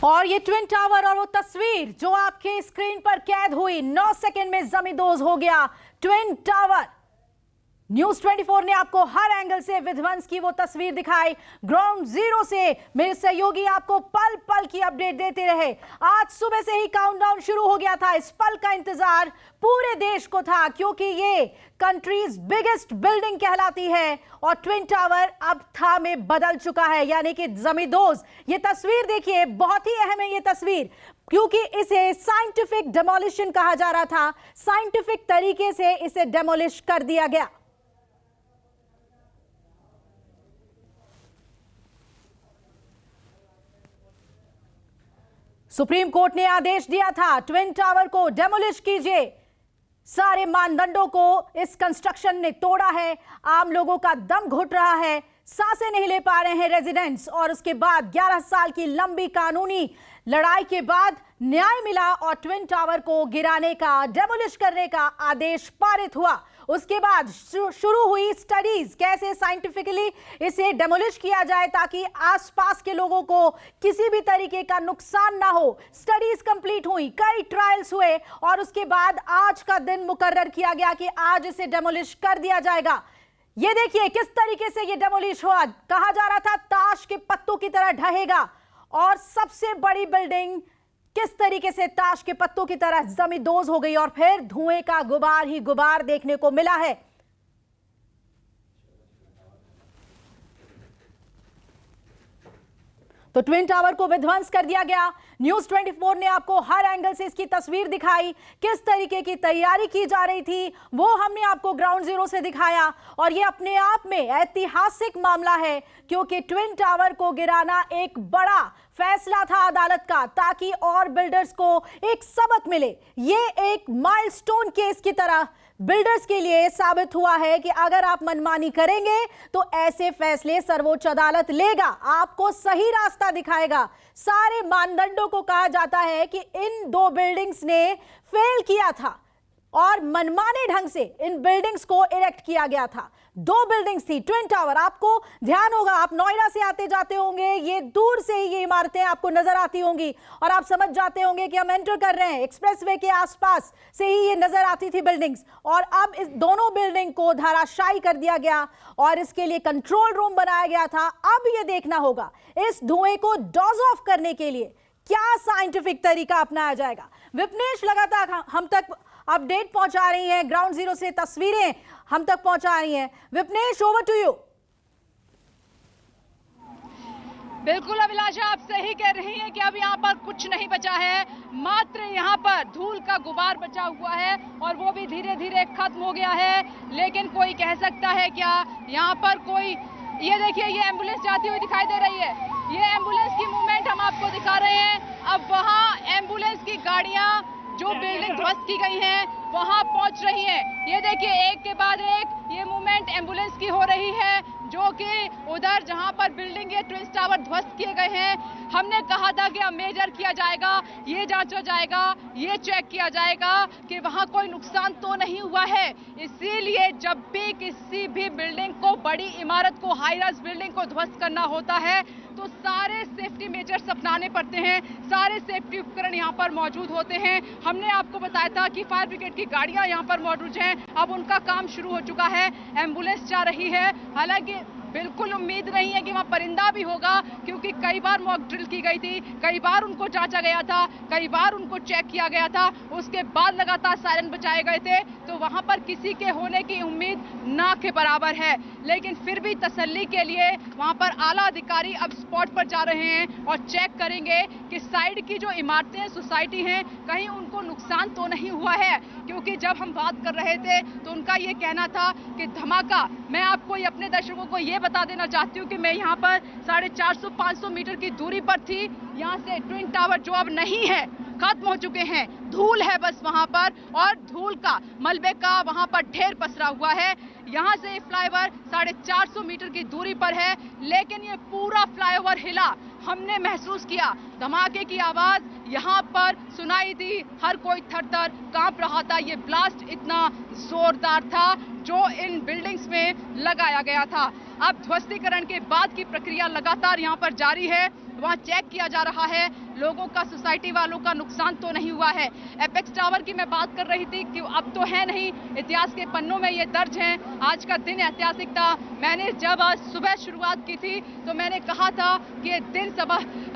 और ये twin tower और वो तस्वीर जो आपके स्क्रीन पर कैद हुई 9 सेकंड में जमींदोज हो गया ट्विन टावर। न्यूज 24 ने आपको हर एंगल से विध्वंस की वो तस्वीर दिखाई। ग्राउंड जीरो से मेरे सहयोगी आपको पल पल की अपडेट देते रहे। आज सुबह से ही काउंटडाउन शुरू हो गया था। इस पल का इंतजार पूरे देश को था क्योंकि ये कंट्रीज बिगेस्ट बिल्डिंग कहलाती है और ट्विन टावर अब था में बदल चुका है, यानी कि जमींदोज। ये तस्वीर देखिए, बहुत ही अहम है ये तस्वीर क्योंकि इसे साइंटिफिक डेमोलिशन कहा जा रहा था। साइंटिफिक तरीके से इसे डेमोलिश कर दिया गया। सुप्रीम कोर्ट ने आदेश दिया था ट्विन टावर को डेमोलिश कीजिए। सारे मानदंडों को इस कंस्ट्रक्शन ने तोड़ा है। आम लोगों का दम घुट रहा है, सांसें नहीं ले पा रहे हैं रेजिडेंट्स। और उसके बाद 11 साल की लंबी कानूनी लड़ाई के बाद न्याय मिला और ट्विन टावर को गिराने का, डेमोलिश करने का आदेश पारित हुआ। उसके बाद शुरू हुई स्टडीज, कैसे साइंटिफिकली इसे डेमोलिश किया जाए ताकि आसपास के लोगों को किसी भी तरीके का नुकसान ना हो। स्टडीज कंप्लीट हुई, कई ट्रायल्स हुए और उसके बाद आज का दिन मुकर्रर किया गया कि आज इसे डेमोलिश कर दिया जाएगा। ये देखिए किस तरीके से ये डेमोलिश हुआ। कहा जा रहा था ताश के पत्तों की तरह ढहेगा और सबसे बड़ी बिल्डिंग किस तरीके से ताश के पत्तों की तरह जमींदोज हो गई और फिर धुएं का गुबार ही गुबार देखने को मिला है। तो ट्विन टावर को विध्वंस कर दिया गया। न्यूज 24 ने आपको हर एंगल से इसकी तस्वीर दिखाई। किस तरीके की तैयारी की जा रही थी वो हमने आपको ग्राउंड जीरो से दिखाया और ये अपने आप में ऐतिहासिक मामला है क्योंकि ट्विन टावर को गिराना एक बड़ा फैसला था अदालत का ताकि और बिल्डर्स को एक सबक मिले। ये एक माइलस्टोन केस की तरह बिल्डर्स के लिए साबित हुआ है कि अगर आप मनमानी करेंगे तो ऐसे फैसले सर्वोच्च अदालत लेगा, आपको सही रास्ता दिखाएगा। सारे मानदंडों को कहा जाता है कि इन दो बिल्डिंग्स ने फेल किया था और मनमाने ढंग से इन बिल्डिंग्स को इरेक्ट किया गया था। दो बिल्डिंग्स थी ट्विन टावर। आपको ध्यान होगा, आप नोएडा से आते जाते होंगे, ये दूर से ही ये इमारतें आपको नजर आती होंगी और आप समझ जाते होंगे कि हम एंटर कर रहे हैं। एक्सप्रेसवे के आसपास से ही ये नजर आती थी बिल्डिंग्स और अब इस दोनों बिल्डिंग को धराशायी कर दिया गया और इसके लिए कंट्रोल रूम बनाया गया था। अब ये देखना होगा इस धुएं को डॉज ऑफ करने के लिए क्या साइंटिफिक तरीका अपनाया जाएगा। विपनेश लगातार हम तक अपडेट पहुंचा रही हैं, ग्राउंड जीरो से तस्वीरें हम तक पहुंचा रही हैं। Vipnesh, over to you. बिल्कुल अभिलाषा, आप सही कह रही हैं कि अब यहाँ पर कुछ नहीं बचा है, मात्र यहाँ पर धूल का गुबार बचा हुआ है और वो भी धीरे धीरे खत्म हो गया है। लेकिन कोई कह सकता है क्या यहाँ पर कोई, ये देखिए ये एम्बुलेंस जाती हुई दिखाई दे रही है। ये एम्बुलेंस की मूवमेंट हम आपको दिखा रहे हैं। अब वहाँ एम्बुलेंस की गाड़ियाँ जो बिल्डिंग ध्वस्त की गई हैं वहां पहुंच रही हैं। ये देखिए एक के बाद एक ये मूवमेंट एम्बुलेंस की हो रही है जो कि उधर जहां पर बिल्डिंग ये ट्विन टावर ध्वस्त किए गए हैं। हमने कहा था कि अब मेजर किया जाएगा, ये जांचा जाएगा, ये चेक किया जाएगा कि वहां कोई नुकसान तो नहीं हुआ है। इसीलिए जब भी किसी भी बिल्डिंग को, बड़ी इमारत को, हाई राइज बिल्डिंग को ध्वस्त करना होता है तो सारे सेफ्टी मेजर्स अपनाने पड़ते हैं, सारे सेफ्टी उपकरण यहाँ पर मौजूद होते हैं। हमने आपको बताया था कि फायर ब्रिगेड की गाड़ियां यहाँ पर मौजूद हैं, अब उनका काम शुरू हो चुका है, एम्बुलेंस जा रही है। हालांकि बिल्कुल उम्मीद नहीं है कि वहाँ परिंदा भी होगा क्योंकि कई बार मॉक ड्रिल की गई थी, कई बार उनको जांचा गया था, कई बार उनको चेक किया गया था, उसके बाद लगातार सायरन बजाए गए थे, तो वहाँ पर किसी के होने की उम्मीद ना के बराबर है। लेकिन फिर भी तसल्ली के लिए वहाँ पर आला अधिकारी अब स्पॉट पर जा रहे हैं और चेक करेंगे कि साइड की जो इमारतें, सोसाइटी हैं, कहीं उनको नुकसान तो नहीं हुआ है। क्योंकि जब हम बात कर रहे थे तो उनका ये कहना था कि धमाका, मैं आपको अपने दर्शकों को ये बता देना चाहती हूँ कि मैं यहाँ पर 450-500 मीटर की दूरी पर थी। यहाँ से ट्विन टावर जो अब नहीं है, खत्म हो चुके हैं, धूल है बस वहाँ पर और धूल का, मलबे का वहाँ पर ढेर पसरा हुआ है। यहाँ से फ्लाईओवर 450 मीटर की दूरी पर है लेकिन ये पूरा फ्लाईओवर हिला। हमने महसूस किया, धमाके की आवाज यहाँ पर सुनाई दी, हर कोई थर-थर कांप रहा था। ये ब्लास्ट इतना जोरदार था जो इन बिल्डिंग्स में लगाया गया था। अब ध्वस्तीकरण के बाद की प्रक्रिया लगातार यहाँ पर जारी है, वहाँ चेक किया जा रहा है, लोगों का, सोसाइटी वालों का नुकसान तो नहीं हुआ है। एपेक्स टावर की मैं बात कर रही थी कि अब तो है नहीं, इतिहास के पन्नों में ये दर्ज है। आज का दिन ऐतिहासिक था। मैंने जब आज सुबह शुरुआत की थी तो मैंने कहा था कि ये दिन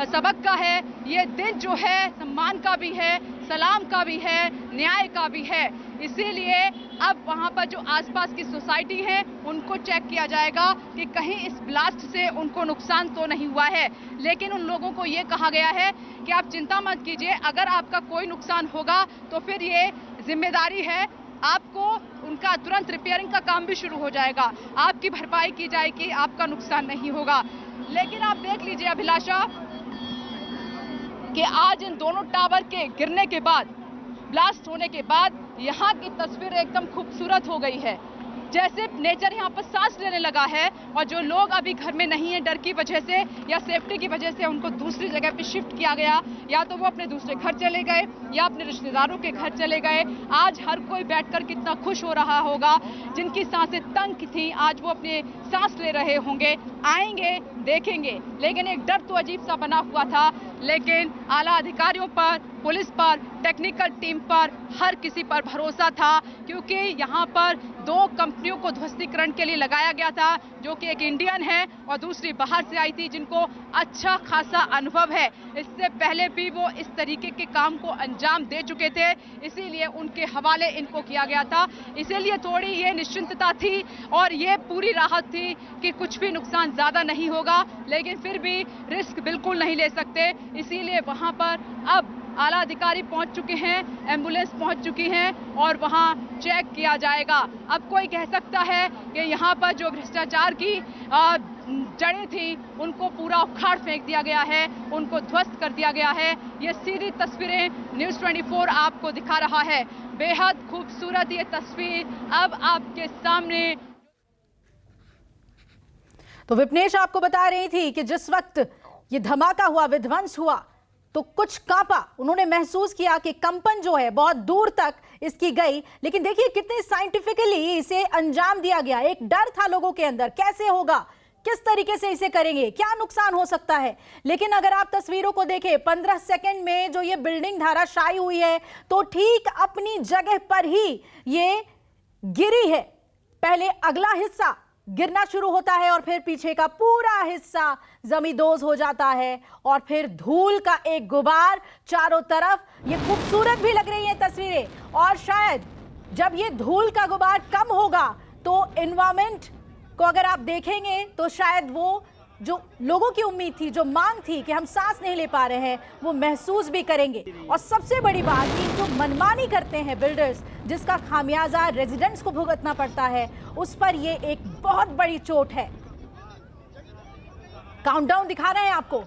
सबक का है, ये दिन जो है सम्मान का भी है, सलाम का भी है, न्याय का भी है। इसीलिए अब वहां पर जो आसपास की सोसाइटी है उनको चेक किया जाएगा कि कहीं इस ब्लास्ट से उनको नुकसान तो नहीं हुआ है। लेकिन उन लोगों को ये कहा गया है कि आप चिंता मत कीजिए, अगर आपका कोई नुकसान होगा तो फिर ये जिम्मेदारी है आपको, उनका तुरंत रिपेयरिंग का काम भी शुरू हो जाएगा, आपकी भरपाई की जाएगी, आपका नुकसान नहीं होगा। लेकिन आप देख लीजिए अभिलाषा कि आज इन दोनों टावर के गिरने के बाद, ब्लास्ट होने के बाद यहाँ की तस्वीर एकदम खूबसूरत हो गई है। जैसे नेचर यहाँ पर सांस लेने लगा है और जो लोग अभी घर में नहीं है डर की वजह से या सेफ्टी की वजह से, उनको दूसरी जगह पे शिफ्ट किया गया, या तो वो अपने दूसरे घर चले गए या अपने रिश्तेदारों के घर चले गए। आज हर कोई बैठकर कितना खुश हो रहा होगा। जिनकी सांसें तंग थी आज वो अपने सांस ले रहे होंगे, आएंगे देखेंगे। लेकिन एक डर तो अजीब सा बना हुआ था। लेकिन आला अधिकारियों पर, पुलिस पर, टेक्निकल टीम पर, हर किसी पर भरोसा था, क्योंकि यहाँ पर दो कंपनियों को ध्वस्तीकरण के लिए लगाया गया था, जो कि एक इंडियन है और दूसरी बाहर से आई थी, जिनको अच्छा खासा अनुभव है। इससे पहले भी वो इस तरीके के काम को अंजाम दे चुके थे, इसीलिए उनके हवाले इनको किया गया था। इसीलिए थोड़ी ये निश्चिंतता थी और ये पूरी राहत थी कि कुछ भी नुकसान ज्यादा नहीं होगा। लेकिन फिर भी रिस्क बिल्कुल नहीं ले सकते, इसीलिए वहां पर अब आला अधिकारी पहुंच चुके हैं, एम्बुलेंस पहुंच चुकी हैं और वहां चेक किया जाएगा। अब कोई कह सकता है कि यहाँ पर जो भ्रष्टाचार की जड़ें थी उनको पूरा उखाड़ फेंक दिया गया है, उनको ध्वस्त कर दिया गया है। ये सीधी तस्वीरें न्यूज़ 24 आपको दिखा रहा है। बेहद खूबसूरत ये तस्वीर अब आपके सामने। तो विपनेश आपको बता रही थी कि जिस वक्त ये धमाका हुआ, विध्वंस हुआ, तो कुछ कांपा, उन्होंने महसूस किया कि कंपन जो है बहुत दूर तक इसकी गई। लेकिन देखिए कितने साइंटिफिकली इसे अंजाम दिया गया। एक डर था लोगों के अंदर, कैसे होगा, किस तरीके से इसे करेंगे, क्या नुकसान हो सकता है। लेकिन अगर आप तस्वीरों को देखें, 15 सेकंड में जो ये बिल्डिंग धराशायी हुई है, तो ठीक अपनी जगह पर ही ये गिरी है। पहले अगला हिस्सा गिरना शुरू होता है और फिर पीछे का पूरा हिस्सा जमींदोज हो जाता है और फिर धूल का एक गुबार चारों तरफ। ये खूबसूरत भी लग रही है तस्वीरें, और शायद जब ये धूल का गुबार कम होगा तो एनवायरमेंट को अगर आप देखेंगे तो शायद वो जो लोगों की उम्मीद थी, जो मांग थी कि हम सांस नहीं ले पा रहे हैं, वो महसूस भी करेंगे। और सबसे बड़ी बात कि जो मनमानी करते हैं बिल्डर्स, जिसका खामियाजा रेजिडेंट्स को भुगतना पड़ता है, उस पर ये एक बहुत बड़ी चोट है। काउंटडाउन दिखा रहे हैं आपको,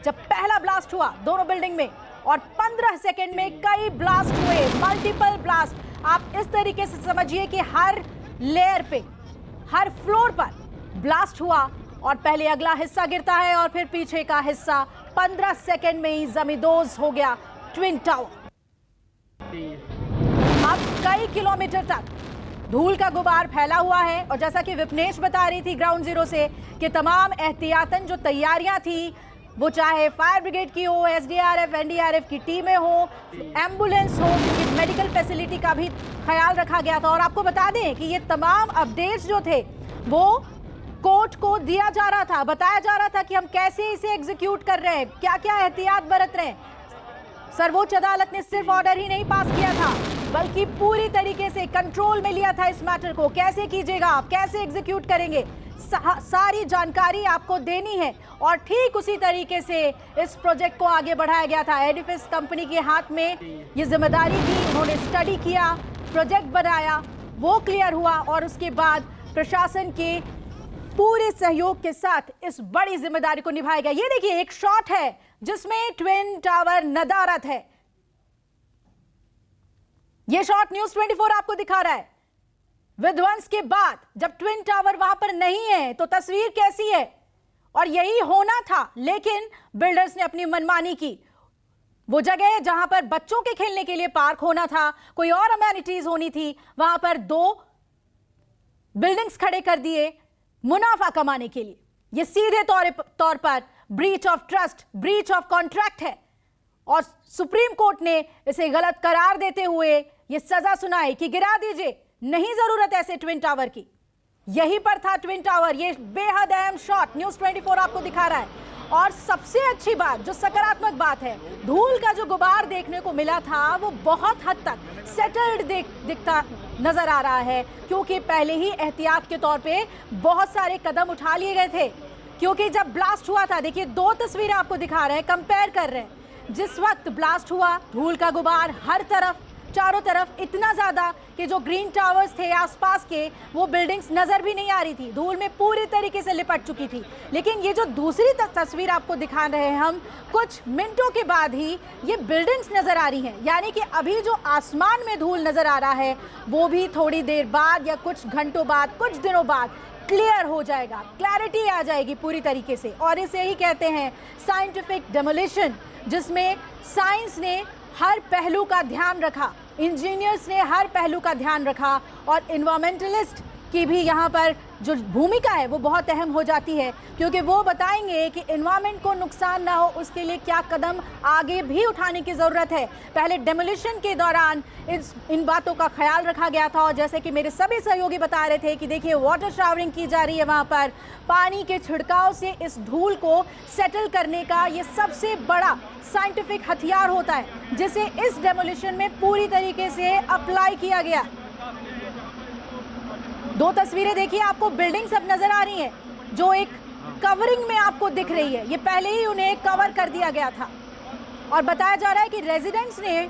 जब पहला ब्लास्ट हुआ दोनों बिल्डिंग में और 15 सेकंड में कई ब्लास्ट हुए, मल्टीपल ब्लास्ट। आप इस तरीके से समझिए कि हर लेयर पे, हर फ्लोर पर ब्लास्ट हुआ और पहले अगला हिस्सा गिरता है और फिर पीछे का हिस्सा 15 सेकंड में ही जमींदोज हो गया ट्विन टावर। अब कई किलोमीटर तक धूल का गुबार फैला हुआ है और जैसा कि विपनेश बता रही थी ग्राउंड जीरो से कि तमाम एहतियातन जो तैयारियां थी, वो चाहे फायर ब्रिगेड की हो, एसडीआरएफ, एनडीआरएफ की टीमें हो, एम्बुलेंस हो, क्योंकि मेडिकल फैसिलिटी का भी ख्याल रखा गया था। और आपको बता दें कि ये तमाम अपडेट्स जो थे वो कोर्ट को दिया जा रहा था, बताया जा रहा था कि हम कैसे इसे एग्जीक्यूट कर रहे हैं, क्या क्या एहतियात बरत रहे हैं। सर्वोच्च अदालत ने सिर्फ ऑर्डर ही नहीं पास किया था, बल्कि पूरी तरीके से कंट्रोल में लिया था इस मैटर को। कैसे कीजिएगा आप, कैसे एग्जीक्यूट करेंगे, सारी जानकारी आपको देनी है। और ठीक उसी तरीके से इस प्रोजेक्ट को आगे बढ़ाया गया था। एडिफिस कंपनी के हाथ में ये जिम्मेदारी थी, उन्होंने स्टडी किया, प्रोजेक्ट बनाया, वो क्लियर हुआ और उसके बाद प्रशासन के पूरे सहयोग के साथ इस बड़ी जिम्मेदारी को निभाया गया। ये देखिए एक शॉट है जिसमें ट्विन टावर नदारत है। ये शॉट न्यूज़ 24 आपको दिखा रहा है। विध्वंस के बाद जब ट्विन टावर वहां पर नहीं है तो तस्वीर कैसी है, और यही होना था। लेकिन बिल्डर्स ने अपनी मनमानी की। वो जगह जहां पर बच्चों के खेलने के लिए पार्क होना था, कोई और अमेनिटीज होनी थी, वहां पर 2 बिल्डिंग्स खड़े कर दिए मुनाफा कमाने के लिए। यह सीधे तौर पर breach of trust, breach of contract है। और सुप्रीम कोर्ट ने इसे गलत करार देते हुए यह सजा सुनाई कि गिरा दीजिए, नहीं जरूरत ऐसे ट्विन टावर की। यहीं पर था ट्विन टावर। ये बेहद अहम शॉट न्यूज़ 24 आपको दिखा रहा है। और सबसे अच्छी बात, जो सकारात्मक बात है, धूल का जो गुबार देखने को मिला था वो बहुत हद तक सेटल्ड दिखता नजर आ रहा है, क्योंकि पहले ही एहतियात के तौर पे बहुत सारे कदम उठा लिए गए थे। क्योंकि जब ब्लास्ट हुआ था, देखिए 2 तस्वीरें आपको दिखा रहे हैं, कंपेयर कर रहे हैं। जिस वक्त ब्लास्ट हुआ, धूल का गुबार हर तरफ, चारों तरफ इतना ज्यादा कि जो ग्रीन टावर्स थे आसपास के, वो बिल्डिंग्स नजर भी नहीं आ रही थी, धूल में पूरी तरीके से लिपट चुकी थी। लेकिन ये जो दूसरी तस्वीर आपको दिखा रहे हैं हम, कुछ मिनटों के बाद ही ये बिल्डिंग्स नजर आ रही हैं। यानी कि अभी जो आसमान में धूल नजर आ रहा है, वो भी थोड़ी देर बाद या कुछ घंटों बाद, कुछ दिनों बाद क्लियर हो जाएगा, क्लैरिटी आ जाएगी पूरी तरीके से। और इसे ही कहते हैं साइंटिफिक डेमोलिशन, जिसमें साइंस ने हर पहलू का ध्यान रखा, इंजीनियर्स ने हर पहलू का ध्यान रखा, और इन्वायरमेंटलिस्ट की भी यहाँ पर जो भूमिका है वो बहुत अहम हो जाती है, क्योंकि वो बताएंगे कि इन्वायरमेंट को नुकसान ना हो उसके लिए क्या कदम आगे भी उठाने की ज़रूरत है। पहले डेमोलिशन के दौरान इन बातों का ख्याल रखा गया था, और जैसे कि मेरे सभी सहयोगी बता रहे थे कि देखिए वाटर शावरिंग की जा रही है वहाँ पर, पानी के छिड़काव से इस धूल को सेटल करने का ये सबसे बड़ा साइंटिफिक हथियार होता है, जिसे इस डेमोलिशन में पूरी तरीके से अप्लाई किया गया। 2 तस्वीरें देखिए, आपको बिल्डिंग सब नजर आ रही हैं जो एक कवरिंग में आपको दिख रही है। ये पहले ही उन्हें कवर कर दिया गया था, और बताया जा रहा है कि रेजिडेंट्स ने,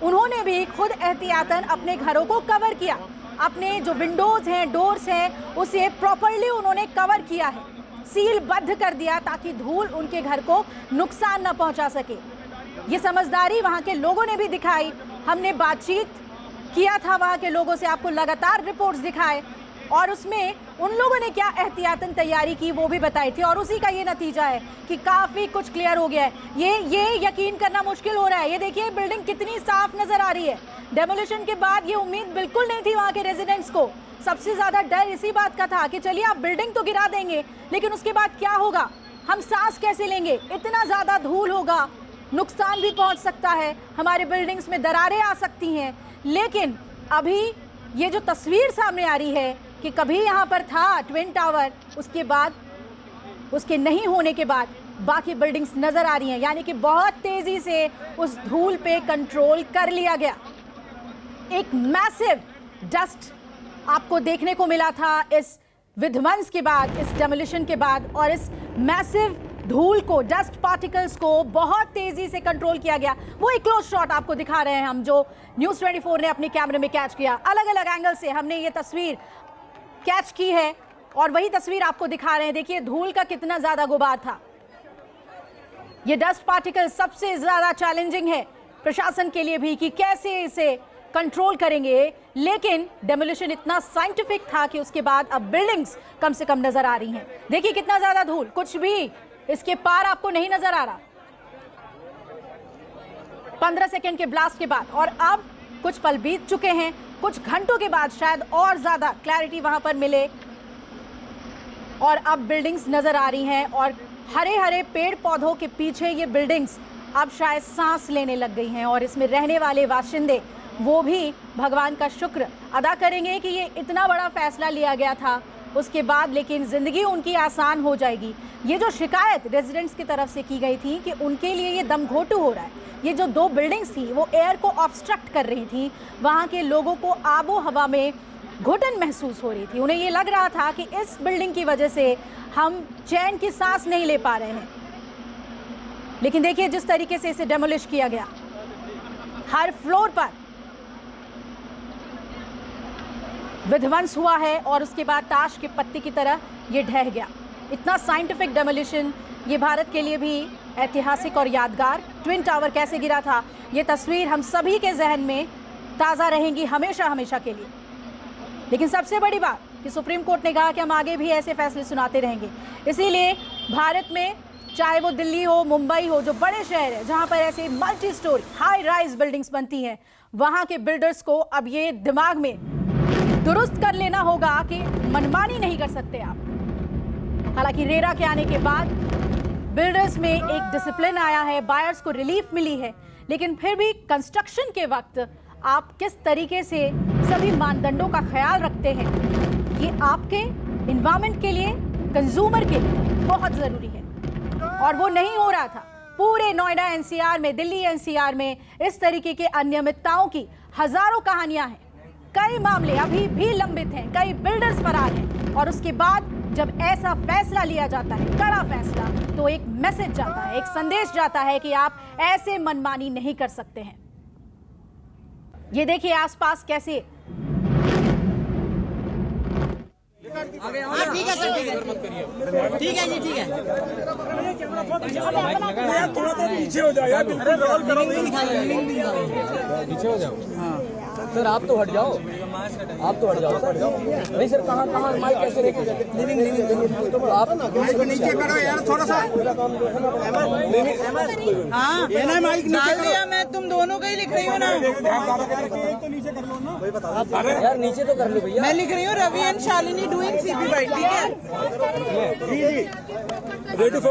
उन्होंने भी खुद एहतियातन अपने घरों को कवर किया, अपने जो विंडोज हैं, डोर्स हैं, उसे प्रॉपरली उन्होंने कवर किया है, सील बद्ध कर दिया, ताकि धूल उनके घर को नुकसान न पहुंचा सके। ये समझदारी वहां के लोगों ने भी दिखाई। हमने बातचीत किया था वहां के लोगों से, आपको लगातार रिपोर्ट्स दिखाए, और उसमें उन लोगों ने क्या एहतियातन तैयारी की वो भी बताई थी, और उसी का ये नतीजा है कि काफ़ी कुछ क्लियर हो गया है। ये यकीन करना मुश्किल हो रहा है। ये देखिए बिल्डिंग कितनी साफ नज़र आ रही है। डेमोलिशन के बाद ये उम्मीद बिल्कुल नहीं थी वहाँ के रेजिडेंट्स को। सबसे ज़्यादा डर इसी बात का था कि चलिए आप बिल्डिंग तो गिरा देंगे, लेकिन उसके बाद क्या होगा, हम सांस कैसे लेंगे, इतना ज़्यादा धूल होगा, नुकसान भी पहुँच सकता है, हमारे बिल्डिंग्स में दरारें आ सकती हैं। लेकिन अभी ये जो तस्वीर सामने आ रही है कि कभी यहाँ पर था ट्विन टावर, उसके बाद, उसके नहीं होने के बाद बाकी बिल्डिंग्स नजर आ रही हैं, यानी कि बहुत तेजी से उस धूल पे कंट्रोल कर लिया गया। एक मैसिव डस्ट आपको देखने को मिला था इस विध्वंस के बाद, इस डेमोलिशन के बाद, और इस मैसिव धूल को, डस्ट पार्टिकल्स को बहुत तेजी से कंट्रोल किया गया। वो एक क्लोज शॉट आपको दिखा रहे हैं हम, जो न्यूज़ 24 ने अपने कैमरे में कैच किया। अलग अलग एंगल से हमने ये तस्वीर कैच की है, और वही तस्वीर आपको दिखा रहे हैं। देखिए धूल का कितना ज्यादा गुबार था। ये डस्ट पार्टिकल सबसे ज्यादा चैलेंजिंग है प्रशासन के लिए भी कि कैसे इसे कंट्रोल करेंगे, लेकिन डेमोलिशन इतना साइंटिफिक था कि उसके बाद अब बिल्डिंग्स कम से कम नजर आ रही हैं। देखिए कितना ज्यादा धूल, कुछ भी इसके पार आपको नहीं नजर आ रहा 15 सेकेंड के ब्लास्ट के बाद। और अब कुछ पल बीत चुके हैं, कुछ घंटों के बाद शायद और ज्यादा क्लैरिटी वहां पर मिले, और अब बिल्डिंग्स नजर आ रही हैं, और हरे हरे पेड़ पौधों के पीछे ये बिल्डिंग्स अब शायद सांस लेने लग गई हैं, और इसमें रहने वाले बाशिंदे वो भी भगवान का शुक्र अदा करेंगे कि ये इतना बड़ा फैसला लिया गया था उसके बाद, लेकिन ज़िंदगी उनकी आसान हो जाएगी। ये जो शिकायत रेजिडेंट्स की तरफ से की गई थी कि उनके लिए ये दम घोटू हो रहा है, ये जो 2 बिल्डिंग्स थी वो एयर को ऑब्स्ट्रक्ट कर रही थी, वहाँ के लोगों को आबो हवा में घुटन महसूस हो रही थी। उन्हें ये लग रहा था कि इस बिल्डिंग की वजह से हम चैन की सांस नहीं ले पा रहे हैं। लेकिन देखिए जिस तरीके से इसे डेमोलिश किया गया, हर फ्लोर पर विध्वंस हुआ है, और उसके बाद ताश के पत्ती की तरह ये ढह गया। इतना साइंटिफिक डेमोलिशन, ये भारत के लिए भी ऐतिहासिक और यादगार। ट्विन टावर कैसे गिरा था, ये तस्वीर हम सभी के जहन में ताज़ा रहेंगी हमेशा हमेशा के लिए। लेकिन सबसे बड़ी बात कि सुप्रीम कोर्ट ने कहा कि हम आगे भी ऐसे फैसले सुनाते रहेंगे। इसीलिए भारत में चाहे वो दिल्ली हो, मुंबई हो, जो बड़े शहर है जहाँ पर ऐसे multi storey high rise buildings बनती हैं, वहाँ के बिल्डर्स को अब ये दिमाग में दुरुस्त कर लेना होगा कि मनमानी नहीं कर सकते आप। हालांकि रेरा के आने के बाद बिल्डर्स में एक डिसिप्लिन आया है, बायर्स को रिलीफ मिली है, लेकिन फिर भी कंस्ट्रक्शन के वक्त आप किस तरीके से सभी मानदंडों का ख्याल रखते हैं, ये आपके एनवायरनमेंट के लिए, कंज्यूमर के लिए बहुत जरूरी है। और वो नहीं हो रहा था। पूरे नोएडा एनसीआर में, दिल्ली एनसीआर में इस तरीके के अनियमितताओं की हजारों कहानियां हैं। कई मामले अभी भी लंबित हैं, कई बिल्डर्स फरार हैं, और उसके बाद जब ऐसा फैसला लिया जाता है, कड़ा फैसला, तो एक मैसेज जाता है, एक संदेश जाता है कि आप ऐसे मनमानी नहीं कर सकते हैं। ये देखिए आसपास कैसे ठीक है सर, ठीक है, ठीक है जी, ठीक है। थोड़ा सा पीछे हो जाओ यार, पीछे हो जाओ। सर आप तो हट जाओ, आप तो हट जाओ, हट जाओ। नहीं सर, कहाँ माइक कैसे लेके आप नीचे करो यार थोड़ा सा। हाँ ये ना माइक डाल दिया मैं, तुम दोनों का ही लिख रही हूँ ना। तो नीचे कर लो ना यार, नीचे तो कर लो भैया। मैं लिख रही हूँ Ravi and Shalini doing CP bite, ठीक है।